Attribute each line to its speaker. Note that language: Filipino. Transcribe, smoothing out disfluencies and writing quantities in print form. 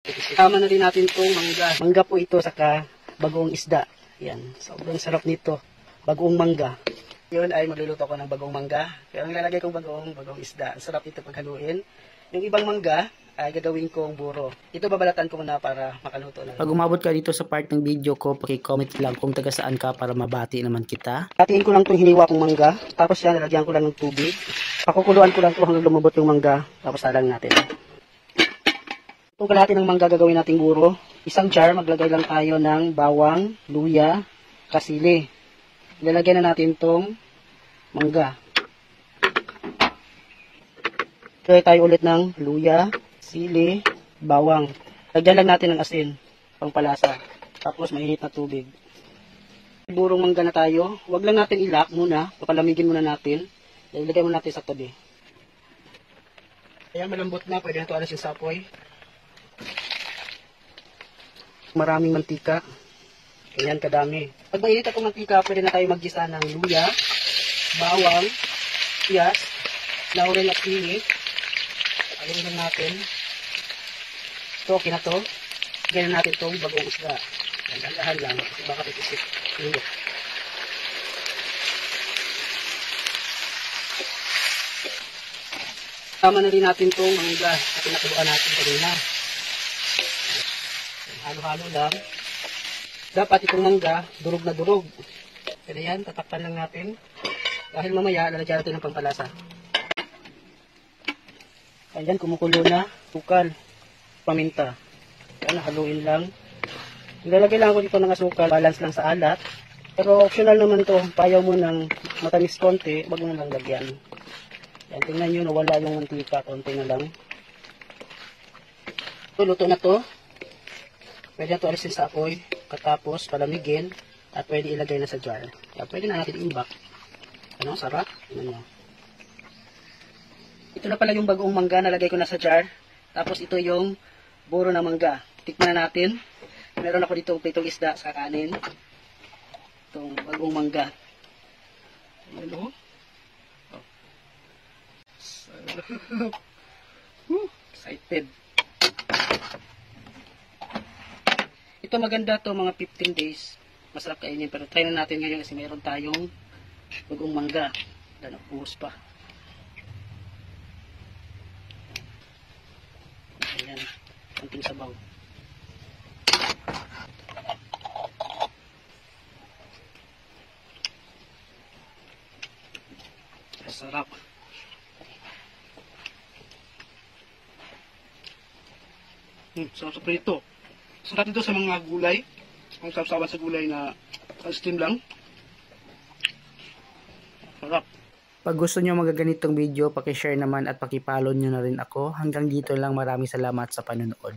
Speaker 1: Isama na din natin itong mangga. Mangga po ito saka bagoong isda. Yan. Sobrang sarap nito. Bagoong mangga. Yun ay magluluto ko ng bagoong mangga. Kaya ang ilalagay kong bagoong isda. Ang sarap ito paghaluin. Yung ibang mangga ay gagawin kong buro. Ito babalatan ko muna para makaluto na.
Speaker 2: Pag umabot ka dito sa part ng video ko, paki-comment lang kung taga saan ka para mabati naman kita.
Speaker 1: Hatiin ko lang itong hiniwa kong mangga. Tapos yan, nalagyan ko lang ng tubig. Pakukuluan ko lang ito hanggang lumabot yung mangga. Tapos salang natin. Itong kalahati ng mangga gagawin nating buro. Isang jar, maglagay lang tayo ng bawang, luya, kasili. Ilalagay na natin itong mangga. Lagay tayo ulit ng luya, sili, bawang. Lagyan lang natin ng asin, pangpalasa. Tapos mainit na tubig. Burong mangga na tayo. Huwag lang natin ilak muna. Papalamigin muna natin. Ilagay muna natin sa tabi. Ayan, malambot na. Pwede na ito alisin sa apoy. Maraming mantika. Ayan, kadami. Pag mainit itong mantika, pwede na tayo maggisa ng luya, bawang, sibuyas, laurel at sili. Haluin lang natin. Ito, okay na ito. Ganyan natin itong bagoong isda. Dahan lang. Baka titisip. Hinok. Tama na rin natin itong mangga na pinakuluan natin kanina. Halo-halo lang. Dapat itong mangga, durog na durog. Kaya yan, tatakpan lang natin. Dahil mamaya, lalagyan natin ng pampalasa. Ayan, kumukulo na. Sukal. Paminta. Ayan, haluin lang. Ilalagay lang ako dito ng asukal. Balance lang sa alat. Pero optional naman to. Payaw mo ng matamis konti, wag mo na lang lagyan. Ayan, tingnan nyo, nawala yung mantika. Konti na lang. Ito, luto na to. Pwede na ito alisin sa apoy. Katapos, palamigin. At pwede ilagay na sa jar. Kaya pwede na natin imbak. Ano, sarap. Ano. Ito na pala yung bagoong mangga. Nalagay ko na sa jar. Tapos ito yung buro na mangga. Tikman na natin. Meron ako dito pitong isda sa kanin. Itong bagoong mangga. Ayan o. Excited. Ito maganda to mga 15 days. Masarap kainin. Pero try na natin ngayon kasi meron tayong bagoong mangga. Dahil napuhos pa. Ayan. Konting sabaw. Sarap. Sarap sa prito. Sarap ito sa mga gulay. Ang sarap-sawan sa gulay na steam lang. Sarap.
Speaker 2: Pag gusto nyo magaganitong video, paki-share naman at paki-follow nyo na rin ako. Hanggang dito lang, maraming salamat sa panonood.